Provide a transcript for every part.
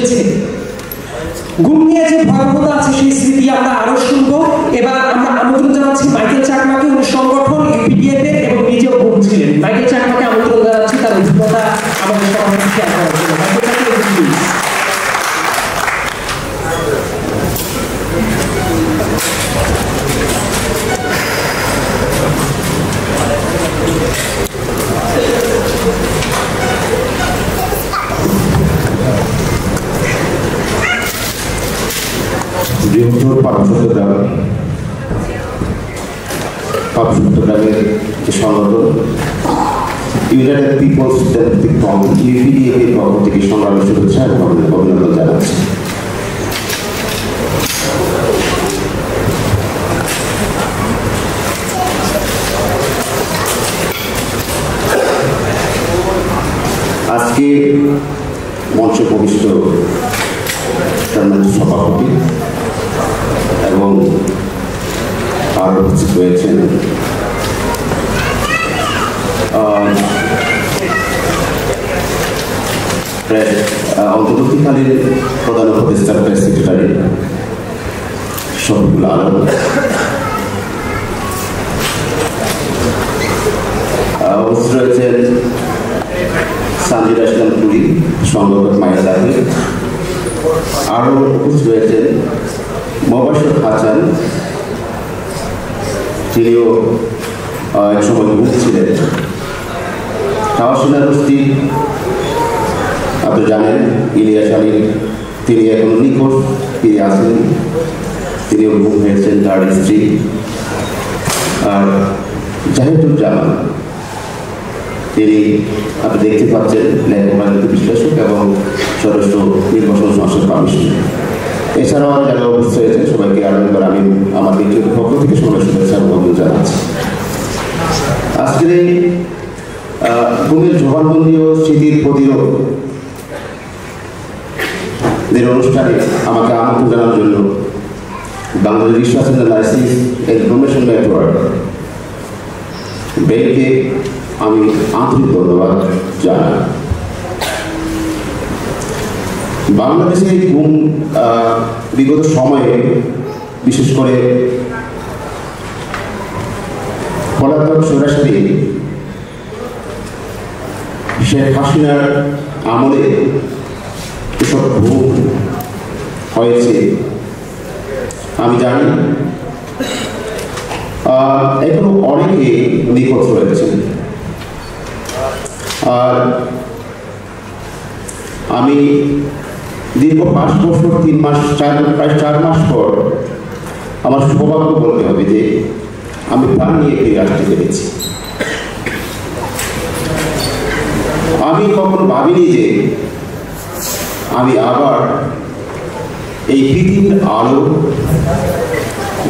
চলেছে। গুম নিয়ে যে ভয়াবহতা আছে সেই স্মৃতি আমরা আরো শুনবো। এবার আমরা আমন্ত্রণ জানাচ্ছি মাইকেল চাকমাকে, উনি সংগঠন এপিডিএফ এর এবং নিজেও গুম ছিলেন। মাইকেল চাকমাকে আমন্ত্রণ জানাচ্ছি তার অভিজ্ঞতা আমাদের সবার সাথে শেয়ার করার জন্য। Michael Chakma, please. বৃহত্তর পাপসুত্রগ্রামের যে সংগঠন ইউনাইটেড পিপলস ডেমোক্রেটিক ফ্রন্ট ইউপিডিএফ এর পক্ষ থেকে সংগ্রামের শুভেচ্ছা এবং অভিনন্দন জানাচ্ছি। আজকে মঞ্চে উপবিষ্ট সভাপতি এবং আরো রয়েছেন অন্তর্বর্তীকালীন প্রধান উপদেষ্টার প্রেস সেক্রেটারি শফিকুল আলম, উপস্থিত রয়েছেন সানজিদা ইসলাম পুরী, সংগঠক মায়া জাহির, আরো উপস্থিত রয়েছেন মোবাশির হাসান, তিনিও এক সময় মুখ ছিলেন। তাওয়াসিনা রুস্তি, আপনি জানেন ইলিয়াস আলী, তিনি এখন নিকট ফিরে আসেন, তিনিও মুখ হয়েছেন তার স্ত্রী। আর জাহিদুজ্জামান, তিনি আপনি দেখতে পাচ্ছেন লেখক বিশ্লেষক এবং সদস্য নির্বাচন সংসদ কমিশন। এছাড়াও যারা উপস্থিত হয়েছে সবাইকে আরেকবার আমি আমার ব্যক্তিগত পক্ষ থেকে সবাই শুভেচ্ছা এবং অভিনন্দন জানাচ্ছি। আজকের এই গুমের জবানবন্দি ও স্মৃতির প্রতিরোধ অনুষ্ঠানে আমাকে আমন্ত্রণ জানানোর জন্য Bangladesh research analysis information network ব্যাংকে আমি আন্তরিক ধন্যবাদ জানাই। বাংলাদেশে গুম বিগত সময়ে বিশেষ করে পলাতক সরাসরি শেখ হাসিনার আমলে এসব গুম হয়েছে আমি জানি। এখনো অনেকে নিখোঁজ রয়েছে। আর আমি দীর্ঘ 5 বছর 3 মাস প্রায় 4 মাস পর আমার সৌভাগ্য বলতে হবে যে আমি প্রাণ নিয়ে ফিরে আসতে পেরেছি। আমি কখনো ভাবিনি যে আমি আবার এই পৃথিবীর আলো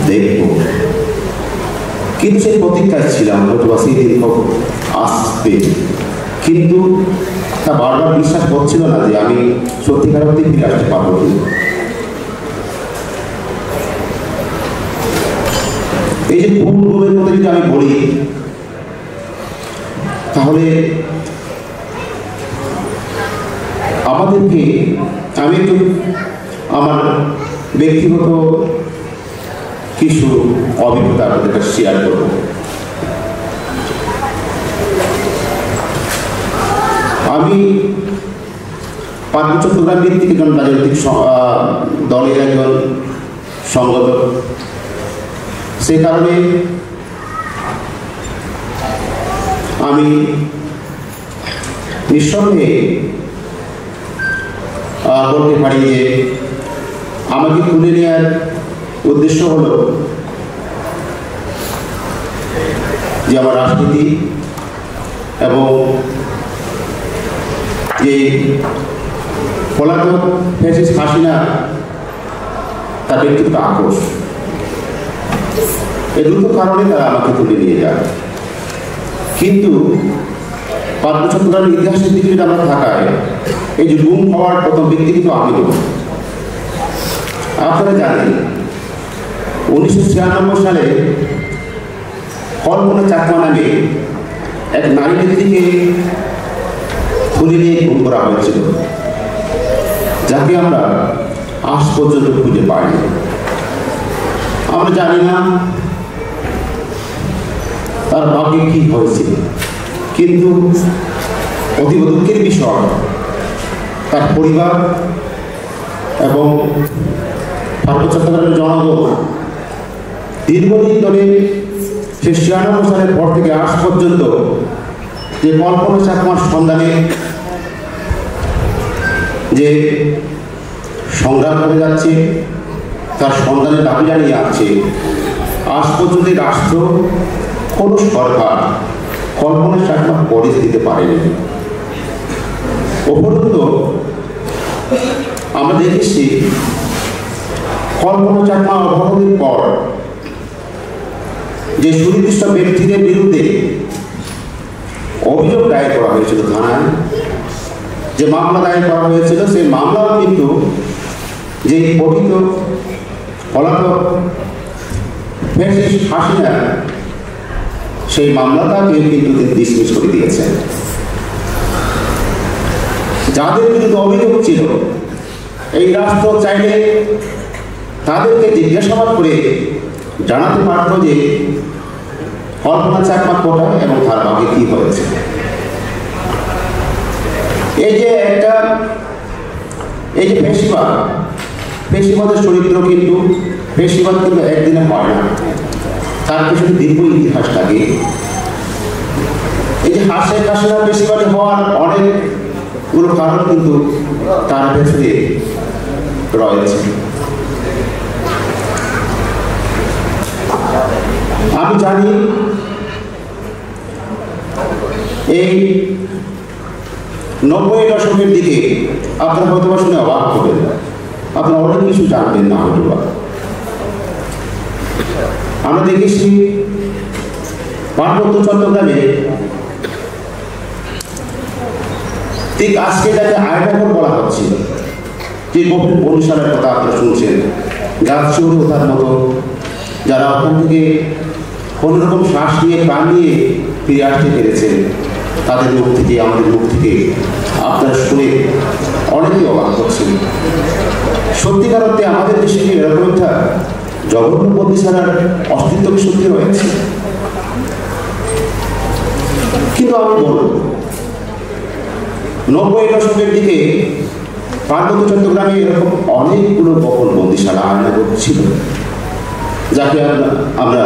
দেখব, কিন্তু সেই প্রতীক্ষায় ছিলাম হয়তো বা সেই দিন আসবে, কিন্তু তা বারবার বিশ্বাস করছিল না যে আমি সত্যিকার অর্থে ফিরে আসতে পারবো কিনা। এই যে গুমের মধ্যে যদি আমি বলি তাহলে আমাদেরকে আমি একটু আমার ব্যক্তিগত কিছু অভিজ্ঞতা আপনাদের কাছে শেয়ার করব। আমি পার্বত্য চট্টগ্রাম ভিত্তিক একজন রাজনৈতিক দলের একজন সংগঠক, সেই কারণে আমি নিঃসন্দেহে বলতে পারি যে আমাকে তুলে নেওয়ার উদ্দেশ্য হলো যে আমার রাজনীতি এবং যে পলাতক ফ্যাসিস্ট হাসিনা তার ব্যক্তিগত আক্রোশ, এই দুটো কারণে তারা আমাকে তুলে নিয়ে যায়। কিন্তু পার্বত্য চট্টগ্রামের ইতিহাসের দিকে যদি আমরা থাকায় এই যে গুম হওয়ার প্রথম ব্যক্তি কিন্তু আমি নই। আপনারা জানেন 1996 সালে কল্পনা চাকমা নামে এক নারী নেত্রীকে তুলে নিয়ে গুম করা হয়েছিল। যাকে আমরা আজ পর্যন্ত খুঁজে পাইনি। আমরা জানি না তার ভাগ্যে কি হয়েছে, কিন্তু অতীব দুঃখের বিষয় তার পরিবার এবং পার্বত্য চট্টগ্রামের জনগণ দীর্ঘদিন ধরে সে ৯৬ সালের পর থেকে আজ পর্যন্ত যে কল্পনা চাকমার সন্ধানে যে সংগ্রাম করে যাচ্ছে, তার সন্ধানের দাবি জানিয়ে আসছে, আজ পর্যন্ত রাষ্ট্র কোনো সরকার কল্পনা চাকমা পরিচ দিতে পারেনি। উপরন্তু আমরা দেখেছি কল্পনা চাকমা অপরাধের পর যে সুনির্দিষ্ট ব্যক্তিদের বিরুদ্ধে অভিযোগ দায়ের করা হয়েছিল থানায়, যে মামলা দায়ের করা হয়েছিল, সেই মামলাও কিন্তু যে পঠিত পলাতক ফ্যাসিস্ট হাসিনা সেই মামলাটাকে কিন্তু ডিসমিস করে দিয়েছেন। যাদের বিরুদ্ধে অভিযোগ ছিল, এই রাষ্ট্র চাইলে তাদেরকে জিজ্ঞাসাবাদ করে জানাতে পারত যে কল্পনা চাকমা কোথায় এবং তার ভাগ্যে কি হয়েছে। এই যে পেশিবাদের চরিত্র কিন্তু পেশিবাদ কিন্তু একদিনে হয় না, তার পিছনে দীর্ঘ ইতিহাস থাকে। এই যে হাসের কাশিনা পেশিবাদী হওয়ার অনেকগুলো কারণ কিন্তু তার ভেতরে রয়েছে। আমি জানি এই ৯০ দশকের দিকে আপনারা হয়তো শুনে অবাক হবেন, আপনারা অনেক কিছু জানবেন না হয়তো। আমরা দেখেছি পার্বত্য চট্টগ্রামে ঠিক আজকে যাকে আয়নাঘর বলা হচ্ছে, যে গভীর বরিশালের কথা আপনারা শুনছেন, গাছ চৌড়ে ওঠার মতো, যারা ওখান থেকে কোনোরকম শ্বাস নিয়ে প্রাণ নিয়ে ফিরে আসতে পেরেছেন, তাদের মুখ থেকে আমাদের মুখ থেকে আপনারা শুনে অনেকেই অবাক হচ্ছেন। সত্যিকার অর্থে আমাদের দেশে কি এরকম একটা জঘন্য বন্দিশালার অস্তিত্ব কি সত্যি রয়েছে? কিন্তু আমি বলব ৯০ দশকের দিকে পার্বত্য চট্টগ্রামে এরকম অনেকগুলো গোপন বন্দিশালা আয়নাঘর ছিল, যাকে আমরা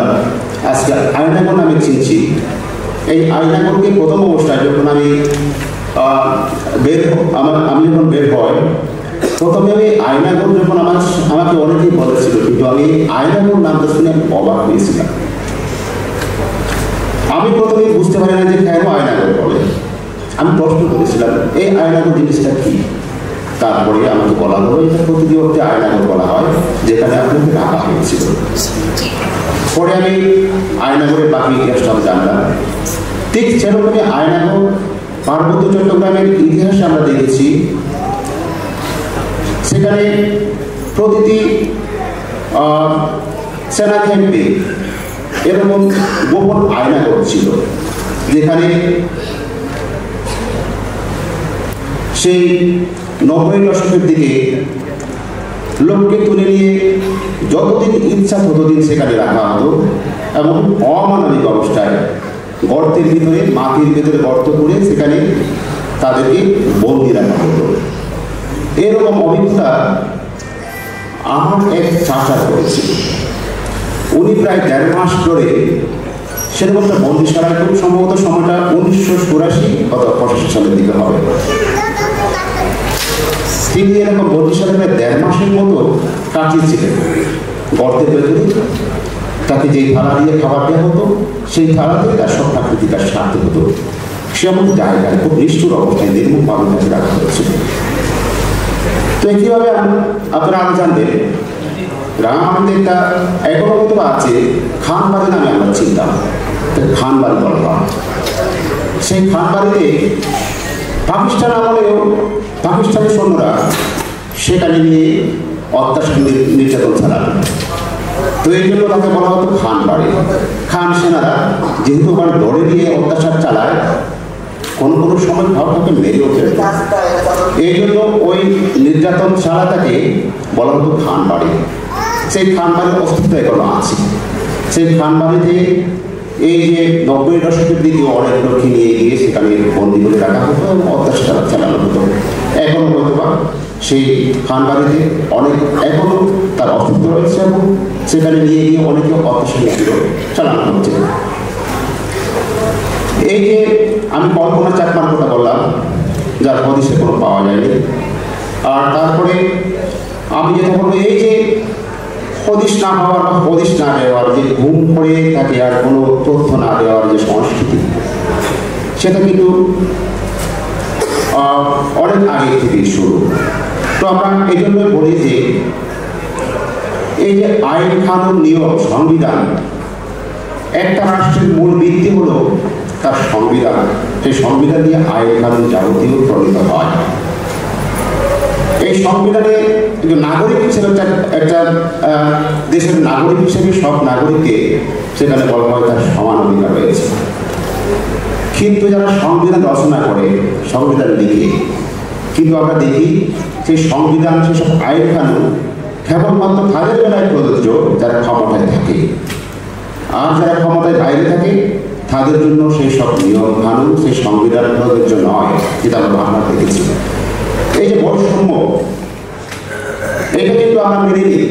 আজকে আয়নাঘর নামে চিনছি। এই আয়নাঘরকে প্রথম অবস্থায় যখন আমি যখন বের হয়, প্রথমে আমি আয়নাঘর যখন আমাকে অনেকেই বলেছিল, কিন্তু আমি আয়নাঘর নামটা শুনে আমি অবাক হয়েছিলাম। আমি প্রথমে বুঝতে পারি না যে কেন আয়নাঘর বলে। আমি প্রশ্ন করেছিলাম এই আয়নাঘর জিনিসটা কি। তারপরে আমাকে বলা হলো এটা প্রতিনিয়ত আয়নাঘর বলা হয়, যেখানে আপনাকে রাখা হয়েছিল। পরে আমি আয়নাঘরের বাকি ইতিহাসটা জানলাম। ঠিক সেরকমই আয়নাঘর পার্বত্য চট্টগ্রামের ইতিহাসে আমরা দেখেছি, সেখানে প্রতিটি সেনা ক্যাম্পে এরকম গোপন আয়নাঘর ছিল, যেখানে সেই ৯০ দশকের দিকে লোককে তুলে নিয়ে যতদিন ইচ্ছা ততদিন সেখানে রাখা হতো, এবং অমানবিক অবস্থায় গর্তের ভিতরে, মাটির ভিতরে গর্ত করে সেখানে তাদেরকে বন্দি রাখা হতো। এরকম অভিজ্ঞতা আমার এক চাচা করেছিল। উনি প্রায় ১.৫ মাস ধরে সেরকম একটা বন্দিশালায়, খুব সম্ভবত সময়টা ১৯৮৪ অথবা ৮৫ সালের দিকে হবে, তিনি এরকম বন্দিশালায় প্রায় ১.৫ মাসের মতো কাটিয়েছিলেন। গর্তের ভেতরে তাকে যেই থালা দিয়ে খাবার দেওয়া হতো, সেই থালা থেকে তার সব প্রাকৃতিক আর সারতে হতো। সেমন জায়গায় খুব নিষ্ঠুর অবস্থায় নির্মম ভাবে তাকে রাখা হয়েছিল। তো কিভাবে আপনারা আরো জানবেন, রাঙামাটিতে একটা এখনো হয়তো আছে খানবাড়ি নামে আমরা চিনতাম, খানবাড়ি বলা হয়। সেই খানবাড়িতে পাকিস্তান আমলেও পাকিস্তানি সৈন্যরা সেখানে নিয়ে অত্যাচার নির্যাতন চালানো। তো এই জন্য তাকে বলা হতো খানবাড়ি। খান সেনারা যেহেতু ওখানে দৌড়ে নিয়ে অত্যাচার চালায়, কোনো কোনো সময় ভাবটাকে মেরে ওঠে। এই জন্য ওই নির্যাতন শালাটাকে বলা হতো খান বাড়ি। সেই খান বাড়ির অস্তিত্ব এখনো আছে। সেই খান বাড়িতে এই যে 90 দশকের দিকে অনেক লোককে নিয়ে গিয়ে সেখানে বন্দি করে রাখা হতো এবং অত্যাচার চালানো হতো। এখনো হয়তো বা সেই খান বাড়িতে অনেক এখনো তার অস্তিত্ব রয়েছে এবং সেখানে নিয়ে গিয়ে অনেকে অত্যাচার চালানো হচ্ছে। এই যে আমি কল্পনা চাকমার কথা বললাম, যার হদিসে কোনো পাওয়া যায়নি। আর তারপরে আমি যেটা বলবো, এই যে হদিস না হওয়ার বা হদিস না দেওয়ার, যে ঘুম পড়ে তাকে আর কোনো তথ্য না দেওয়ার যে সংস্কৃতি, সেটা কিন্তু অনেক আগে থেকেই শুরু। তো আমরা এই জন্যই বলি যে এই যে আইন কানুন নিয়ম সংবিধান, একটা রাষ্ট্রের মূল ভিত্তি হলো তার সংবিধান। সেই সংবিধান দিয়ে আইন কানুন যাবতীয় প্রণীত হয়। এই সংবিধানে নাগরিক হিসেবে একটা দেশের নাগরিক হিসেবে সব নাগরিককে সেখানে বলা হয় তার সমান অধিকার রয়েছে। কিন্তু যারা সংবিধান রচনা করে, সংবিধান লিখে, কিন্তু আমরা দেখি সেই সংবিধান, সেসব আইন কানুন কেবলমাত্র তাদের বেলায় প্রযোজ্য যারা ক্ষমতায় থাকে। আর যারা ক্ষমতায় বাইরে থাকে তাদের জন্য সেই সব নিয়ম কানুন, সেই সংবিধান প্রযোজ্য নয়, যেটা আমরা দেখেছি। এই যে বৈষম্য, এটা কিন্তু আমরা মেনে নিই,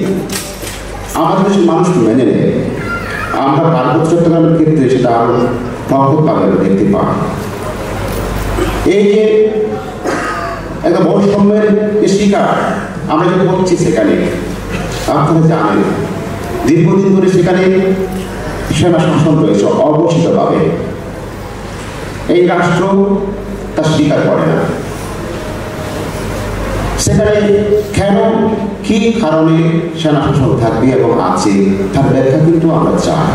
আমাদের দেশের মানুষ মেনে নেয়। আমরা পার্বত্য চট্টগ্রামের ক্ষেত্রে সেটা আরো প্রকটভাবে দেখতে পাই। এই যে একটা বৈষম্যের শিকার আমরা যে করছি, সেখানে আপনারা জানেন দীর্ঘদিন ধরে সেখানে সেনা শাসন রয়েছে অবস্থিতভাবে। এই রাষ্ট্র তা স্বীকার করে না। সেখানে কেন, কি কারণে সেনা শাসন থাকবে এবং আছে, তার ব্যাখ্যা কিন্তু আমরা চাই।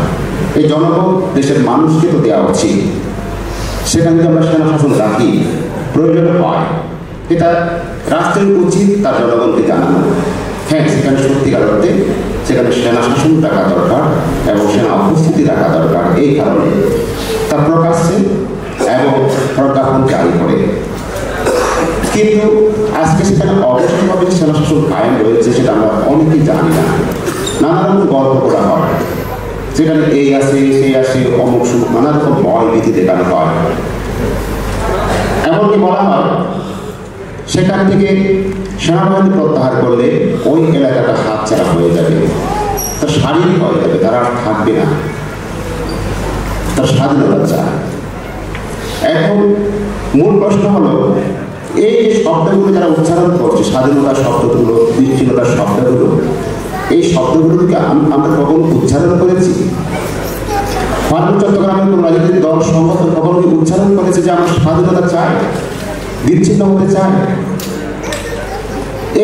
এই জনগণ, দেশের মানুষকে তো দেওয়া উচিত। সেখানে যদি আমরা সেনা শাসন রাখি, প্রয়োজন হয়, এটা রাষ্ট্রের উচিত তার জনগণকে জানানো। হ্যাঁ, সেখানে সত্যিকার অর্থে সেখানে সেনা শাসন রাখা দরকার এবং সেনা উপস্থিতি রাখা দরকার। এই কারণে তা প্রকাশ্যে এবং প্রজ্ঞাপন জারি করে। কিন্তু আজকে সেখানে অবশ্যভাবে সেনা শাসন কায়েম রয়েছে, সেটা আমরা অনেকেই জানি না। নানা রকম গল্প করা হয়, সেখানে এই আসে, সেই আসে, অমুক সুখ, নানা রকম ভয় ভীতি দেখানো হয়। এমনকি বলা হয় সেখান থেকে সেনাবাহিনী প্রত্যাহার করলে ওই এলাকাটা হাতছাড়া হয়ে যাবে, তার শারীরিক হয়ে যাবে, তারা আর থাকবে না, তার স্বাধীনতা চায়। এখন মূল প্রশ্ন হলো, এই যে শব্দগুলো যারা উচ্চারণ করছে, স্বাধীনতার শব্দগুলো, বিচ্ছিন্নতার শব্দগুলো, এই শব্দগুলোকে আমরা কখনো উচ্চারণ করেছি? পার্বত্য চট্টগ্রামের কোন রাজনৈতিক দল সংগঠন কখনো কি উচ্চারণ করেছে যে আমরা স্বাধীনতা চাই, বিচ্ছিন্ন হতে চাই?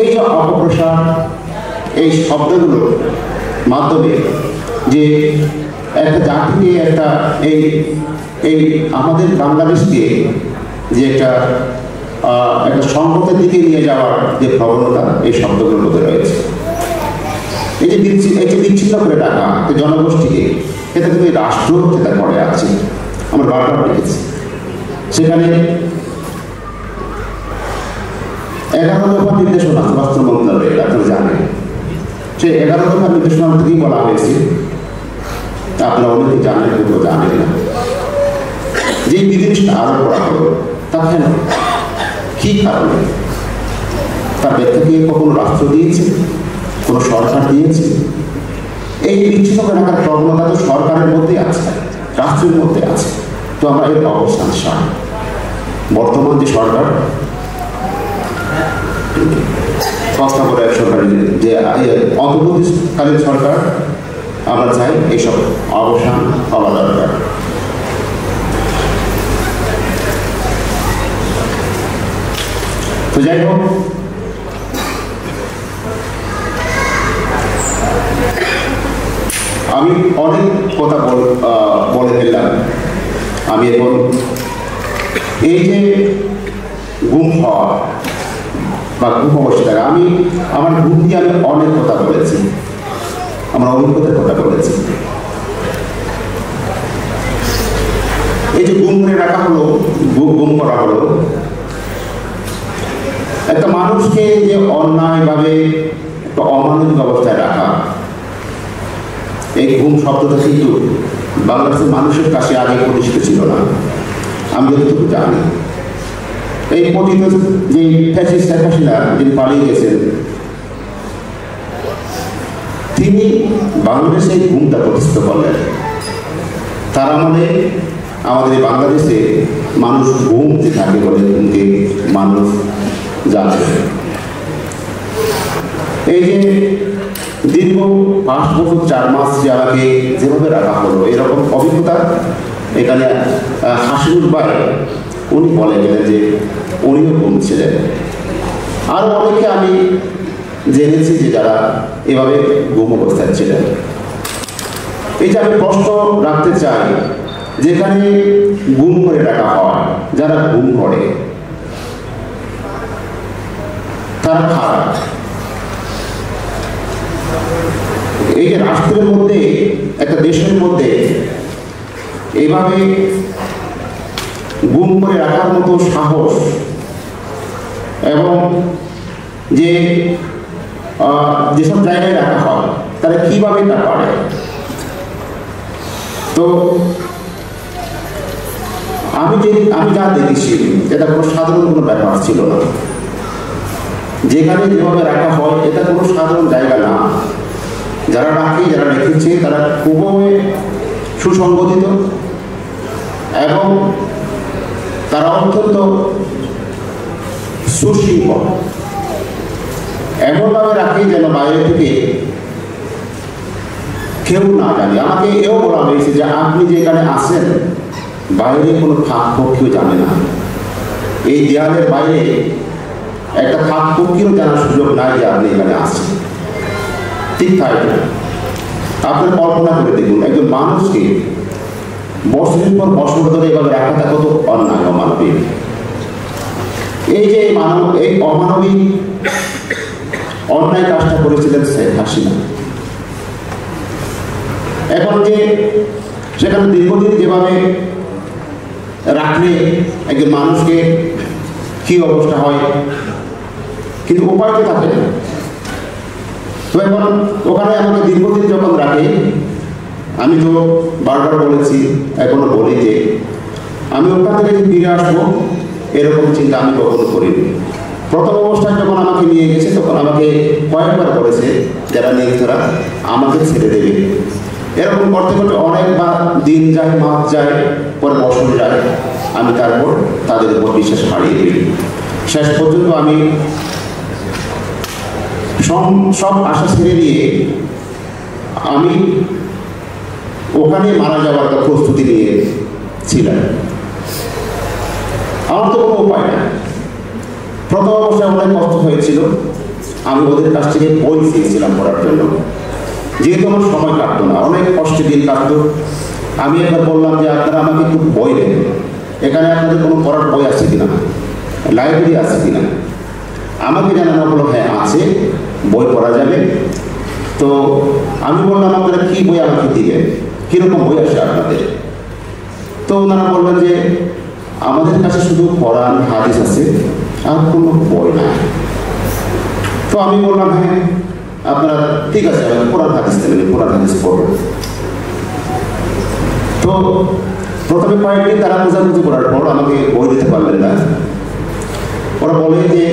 এই যে অপপ্রসার, এই শব্দগুলোর মাধ্যমে যে একটা জাতিকে, একটা এই আমাদের বাংলাদেশকে যে একটা সংকটের দিকে নিয়ে যাওয়ার যে প্রবণতা, এই শব্দগুলোর মধ্যে রয়েছে। এই যে বিচ্ছিন্ন করে ডাকা জনগোষ্ঠীকে, এটা কিন্তু এই রাষ্ট্র যেটা করে আছে, আমরা বারবার দেখেছি। সেখানে 11 দফা নির্দেশনা স্বরাষ্ট্র মন্ত্রণালয়ের, আপনারা জানেন, সেই 11 দফা নির্দেশনা থেকেই বলা হয়েছে, আপনারা অনেকে জানেন, কেউ জানেন না, যে বিধিনিষেধ আরোপ করা হলো, তা কেন, কি কারণে, তার ব্যাখ্যা কি কখনো রাষ্ট্র দিয়েছে, কোনো সরকার দিয়েছে? এই বিচ্ছিন্ন করে রাখার প্রবণতা তো সরকারের মধ্যে আছে, রাষ্ট্রের মধ্যে আছে। তো আমরা এর অবস্থান চাই। বর্তমান যে সরকার, তত্ত্বাবধায়ক সরকারের যে অন্তর্বর্তীকালীন সরকার, আমরা চাই এইসব অবসান হওয়া দরকার। তো যাই হোক, আমি অনেক কথা বলে ফেললাম। আমি এখন এই যে গুম হওয়া বা গুম অবস্থা, আমি আমার গুম দিয়ে আমি অনেক কথা বলেছি, আমার অভিজ্ঞতার কথা বলেছি। এই যে গুম করে রাখা হলো, গুম করা হলো, একটা মানুষকে যে অন্যায়ভাবে একটা অমানবিক অবস্থায় রাখা, এই গুম শব্দটা কিন্তু বাংলাদেশের মানুষের কাছে আগে প্রতিষ্ঠিত ছিল না, আমি যতটুকু জানি। এই পতিত যে ফ্যাসিস্ট শেখ হাসিনা যিনি পালিয়ে গেছেন, তিনি বাংলাদেশে এই গুমটা প্রতিষ্ঠিত করলেন। তার আমলে আমাদের বাংলাদেশে মানুষ গুম যে থাকে বলে গুমকে মানুষ জানে। এই যে দীর্ঘ 5 বছর 4 মাস যে আমাকে যেভাবে রাখা হলো, এরকম অভিজ্ঞতা এখানে হাসিনুর ভাই উনি বলে গেলেন যে উনিও গুম ছিলেন। আরও অনেকে আমি জেনেছি যে যারা এভাবে গুম অবস্থায় ছিলেন। এই যে আমি প্রশ্ন রাখতে চাই, যেখানে গুম করে রাখা হয়, যারা গুম করে তারা খারাপ। এই যে রাষ্ট্রের মধ্যে, একটা দেশের মধ্যে এইভাবে গুম করে রাখার মতো সাহস এবং যেসব জায়গায় রাখা হয় তারা কিভাবে তা পারে। তো আমি যা দেখেছি, এটা কোনো সাধারণ কোনো ব্যাপার ছিল না। যেখানে যেভাবে রাখা হয় এটা কোনো সাধারণ জায়গা না। যারা রাখে, যারা রেখেছে, তারা খুবই সুসংগঠিত এবং তারা অত্যন্ত সুশৃঙ্খল। এমনভাবে রাখে যেন বাইরে থেকে কেউ না জানে। আমাকে এও বলা হয়েছে যে আপনি যেখানে আসেন বাইরে কোনো ফাঁক পক্ষীও জানে না। এই দেয়ালের বাইরে একটা ফাঁক পক্ষীও জানার সুযোগ নাই যে আপনি এখানে আসেন। ঠিক তাই না? আপনি কল্পনা করে দেখুন, একজন মানুষকে বছরের পর বছর ধরে এভাবে রাখাটা কত অন্যায়, অমানবিক। এই যে এই অমানবিক অন্যায় কাজটা করেছিলেন শেখ হাসিনা। এখন যে সেখানে দীর্ঘদিন যেভাবে রাখলে একজন মানুষকে কি অবস্থা হয়, কিন্তু উপায় তো থাকে না। তো এখন ওখানে আমাকে দীর্ঘদিন যখন রাখে, আমি তো বারবার বলেছি, এখনো বলি যে আমি ওখান থেকে যে ফিরে আসবো এরকম চিন্তা আমি কখনো করিনি। প্রথম অবস্থায় যখন আমাকে নিয়ে গেছে তখন আমাকে কয়েকবার বলেছে যারা নির্ধারা আমাকে ছেড়ে দেবে। এরকম করতে করতে অনেকবার দিন যায়, মাস যায়, পরে বছর যায়, আমি তারপর তাদের উপর বিশ্বাস হারিয়ে দিই। শেষ পর্যন্ত আমি সব আশা ছেড়ে দিয়ে আমি ওখানে মারা যাওয়ার একটা প্রস্তুতি নিয়ে ছিলাম। আমার তো কোনো উপায় না। প্রথম অবস্থায় অনেক কষ্ট হয়েছিল। আমি ওদের কাছ থেকে বই চেয়েছিলাম পড়ার জন্য, যেহেতু আমার সময় কাটতো না, অনেক কষ্টে দিন কাটতো। আমি একবার বললাম যে আপনারা আমাকে একটু বই দেন, এখানে আপনাদের কোনো পড়ার বই আছে কিনা, লাইব্রেরি আছে কিনা। আমাকে জানানো হলো হ্যাঁ আছে, বই পড়া যাবে। তো আমি বললাম আপনারা কি বই আমাকে দিবেন, কীরকম বই আসে আপনাদের। তো ওনারা বললেন যে আমাদের কাছে শুধু কোরআন হাদিস আছে, আর কোনো বই না। তো আমি বললাম হ্যাঁ আপনারা ঠিক আছে, আমি কোরআন হাদিস দেবেন, কোরআন হাদিস পড়বেন। তো প্রথমে কয়েকদিন তারা বোঝাবুঝি করার পর আমাকে বই দিতে পারলেন না। ওরা বলে যে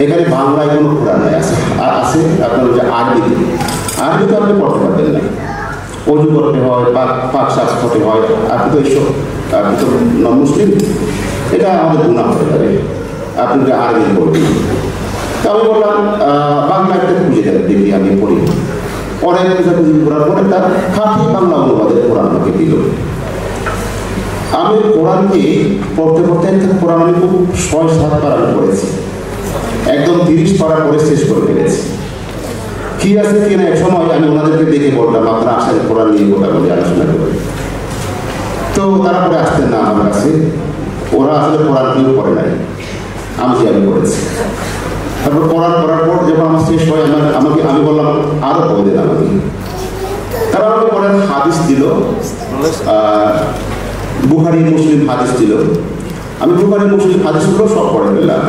এখানে বাংলায় কোনো কোরআন নাই, আছে আর আছে আপনার যে আরবিতে আপনি পড়তে পারবেন না। অজু করতে হয়, পাক শাক করতে হয়, আপনি তো এইসব, আপনি তো নন মুসলিম, এটা আমাদের গুনাহ হতে পারে, আপনি যে আরবি পড়বেন। তো আমি বললাম বাংলা একটা খুঁজে দেন দেখি, আমি পড়ি। অনেক খুঁজাখুঁজি করার পরে তার খাঁটি বাংলা অনুবাদের কোরআন আমাকে দিল। আমি কোরআনকে পড়তে পড়তে কোরআন আমি খুব 6-7 পারা আমি পড়েছি, একদম 30 পারা পড়ে শেষ করে ফেলেছি। কি আছে কি না এক সময় আমি ওনাদেরকে দেখে বললাম আপনারা আসেন কোরআন নিয়ে গোটা বলে আলোচনা করে। তো তারা পরে আসতেন না আমার কাছে, ওরা আসলে কোরআন কেউ পড়ে নাই, আমি পড়েছি। তারপর কোরআন পড়ার পর যখন আমার শেষ হয় আমি বললাম আরো বই দেন আমাকে। তারা আমাকে কোরআন হাদিস দিল, বুখারী মুসলিম হাদিস ছিল, আমি বুখারী মুসলিম হাদিসগুলো সব পড়ে ফেললাম।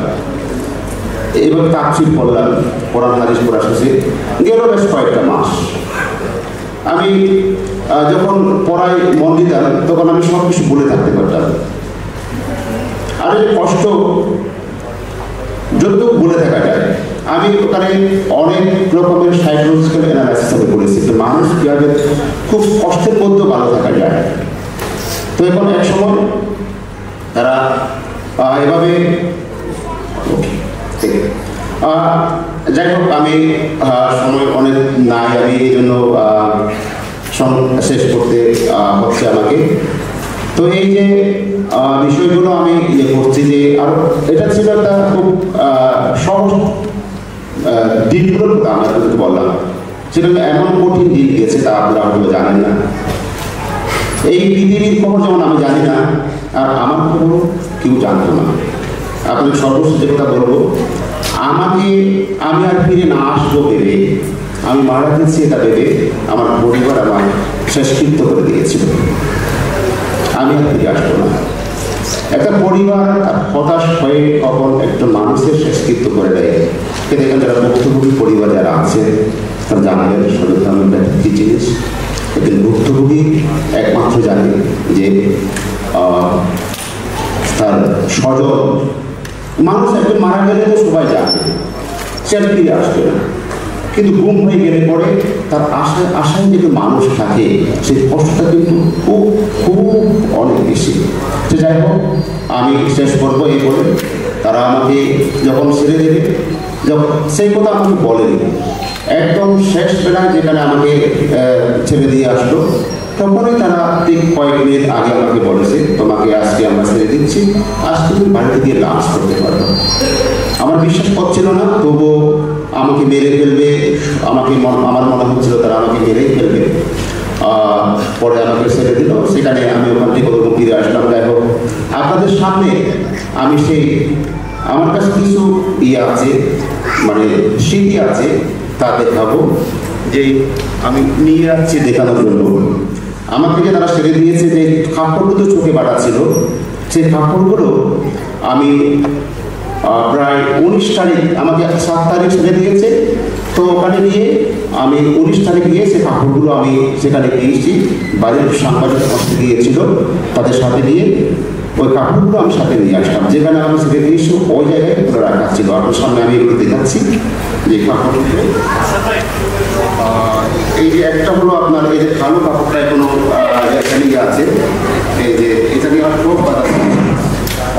এইভাবে তাফসীর পড়লাম, কোরআন হাদিস পড়া শেষে গেল বেশ কয়েকটা মাস। আমি যখন পড়ায় মন দিতাম তখন আমি সব কিছু বলে থাকতে পারতাম। আর এই কষ্ট যতটুকু বলে থাকা যায়, আমি ওখানে অনেক রকমের সাইকোলজিক্যাল অ্যানালাইসিস আমি করেছি যে মানুষ কীভাবে খুব কষ্টের মধ্যে ভালো থাকা যায়। তো এখন এক সময় তারা এভাবে যাই হোক, আমি সময় অনেক নাই, আমি এই জন্য শেষ করতে হচ্ছে আমাকে। তো এই যে বিষয়গুলো আমি করছি যে আরো এটা ছিল একটা খুব সহজ দিনগুলোর কথা আমরা কিন্তু বললাম, সেটা এমন কঠিন দিন গিয়েছে তা আপনারা হয়তো জানেন না। এই পৃথিবীর খবর যেমন আমি জানি না, আর আমার খবর কেউ জানতো না। আপনাদের সর্বশেষ যে কথা বলবো, আমি আর ফিরে না আসবো ভেবে, আমি মারা গেছি এটা ভেবে আমার পরিবার আমার শেষকৃত্য করে দিয়েছিল। আমি আর ফিরে আসবো না। একটা পরিবার হতাশ হয়ে কখন একজন মানুষের শেষকৃত্য করে দেয়, দেখেন যারা ভুক্তভোগী পরিবার যারা আছে তারা জানাবেন সচেতনতা কি জিনিস। একজন ভুক্তভোগী একমাত্র জানে যে তার স্বজন মানুষ একজন মারা গেলে তো সবাই জানে সে আর ফিরে আসবে না, কিন্তু গুম হয়ে গেলে পরে তার আশায় যে মানুষ থাকে সেই কষ্টটা কিন্তু খুব খুব অনেক বেশি। তো যাই হোক, আমি শেষ করবো এই বলে তারা আমাকে যখন ছেড়ে দেবে, যখন সেই কথা আমাকে বলেনি, একদম শেষ বেলায় যেখানে আমাকে ছেড়ে দিয়ে আসলো তখনই তারা ঠিক কয়েক মিনিট আগে আমাকে বলেছে, তোমাকে আজকে আমরা ছেড়ে দিচ্ছি, আজকে তুমি বাড়িতে গিয়ে লাঞ্চ করতে পারো। আমার বিশ্বাস করছিল না, তবুও আমাকে মেরে ফেলবে, আমার মনে হচ্ছিল তারা আমাকে মেরেই ফেলবে। পরে আমাকে ছেড়ে দিল, সেখানে আমি ওখান থেকে ফিরে আসলাম। যাই হোক, আপনাদের সামনে আমি আমার কাছে কিছু আছে, মানে স্মৃতি আছে, তা দেখাবো, যে আমি নিয়ে যাচ্ছি দেখানোর জন্য। আমাকে যে তারা ছেড়ে দিয়েছে, যে কাপড়গুলো চোখে বাঁধা ছিল, সেই কাপড়গুলো আমি প্রায় 19 তারিখ, আমাকে 7 তারিখ ছেড়ে দিয়েছে, তো ওখানে গিয়ে আমি 19 তারিখ গিয়ে সে কাপড়গুলো আমি সেখানে গিয়েছি, বাড়ির সাংবাদিক আসতে গিয়েছিল, তাদের সাথে নিয়ে ওই কাপড়গুলো আমি সাথে নিয়ে আসলাম। যেখানে আমি ছেড়ে দিয়েছি ওই জায়গায় ওগুলো রাখা ছিল। আপনার সামনে আমি এগুলো দেখাচ্ছি যে কাপড়গুলো। এই যে একটা হলো আপনার এই যে কালো কাপড়টা এখনো এখানে আছে, এই যে এটা নিয়ে আমার চোখ বাঁধা,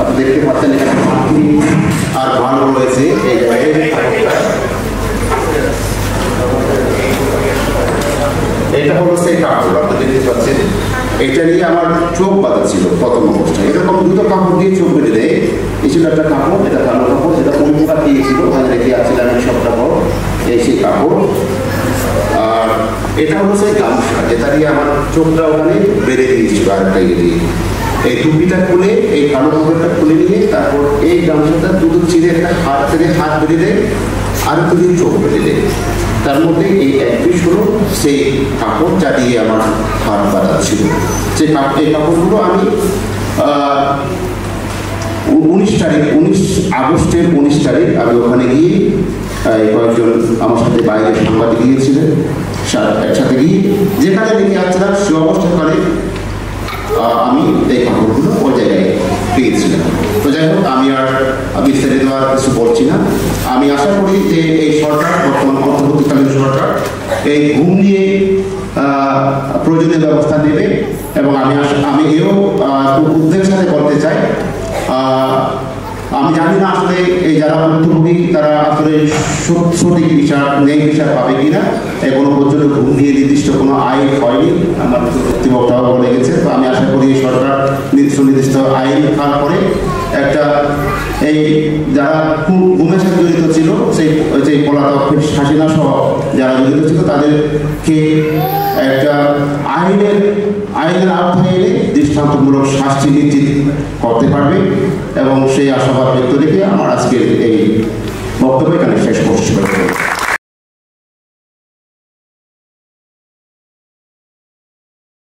আপনি দেখতে পাচ্ছেন এখানে মাটি আর ভালো রয়েছে। এই এটা হলো সেই কাপড়, আপনি দেখতে পাচ্ছেন, এটা নিয়ে আমার চোখ বাঁধা ছিল প্রথম অবস্থায়। এরকম দুটো কাপড় দিয়ে চোখ বেঁধে দেয়। এই ছিল একটা কাপড়, এটা কালো কাপড়, যেটা পরিষ্কার দিয়েছিল, ওখানে রেখে আসছিলাম সব কাপড়, এই সেই কাপড়। আর এটা হলো সেই গামছা, যেটা দিয়ে আমার চোখটা ওখানে বেঁধে দিয়েছিল আরেকটা ইয়ে দিয়ে। এই টুপিটা খুলে, এই কালো কাপড়টা খুলে নিয়ে তারপর এই গামছাটা দুটো চিরে একটা হাত থেকে হাত বেঁধে দেয়, আর দুটো চোখ বেঁধে দেয়। তার মধ্যে এই এক পিস হলো সেই কাপড় যা দিয়ে আমার হাত বাঁধা ছিল। সেই এই কাপড়গুলো আমি 19 আগস্টের 19 তারিখ আমি ওখানে গিয়ে কয়েকজন আমার সাথে বাইরের সাংবাদিক গিয়েছিলেন, একসাথে গিয়ে যেখানে রেখে আসছিলাম সে অবস্থাকালে আমি এই কাপড়গুলো ওই জায়গায় পেয়েছিলাম। তো যাই হোক, আমি আর বিস্তারিত আর কিছু বলছি না। আমি আশা করি যে এই সরকার, বর্তমান অন্তর্বর্তীকালীন সরকার, এই ঘুম নিয়ে প্রয়োজনীয় ব্যবস্থা নেবে। এবং আমি এও উদ্বেগের সাথে বলতে চাই, আমি জানি না আসলে এই যারা ভুক্তভোগী তারা আসলে সঠিক বিচার নেই, বিচার পাবে কিনা। এখনো পর্যন্ত ঘুম নিয়ে নির্দিষ্ট কোনো আইন হয়নি, আমার কর্তৃপক্ষরাও বলে গেছে। তো আমি আশা করি সরকার নির্দিষ্ট আইন খাওয়ার পরে একটা এই যারা ঘুমের সাথে জড়িত ছিল, সেই পলাতক হাসিনা সহ যারা জড়িত ছিল তাদেরকে একটা আইনের আওতায় এনে দৃষ্টান্তমূলক শাস্তি নিশ্চিত করতে পারবে। এবং সেই আশাবাদ ব্যক্ত রেখে আমার আজকের এই বক্তব্য এখানে শেষ করছি।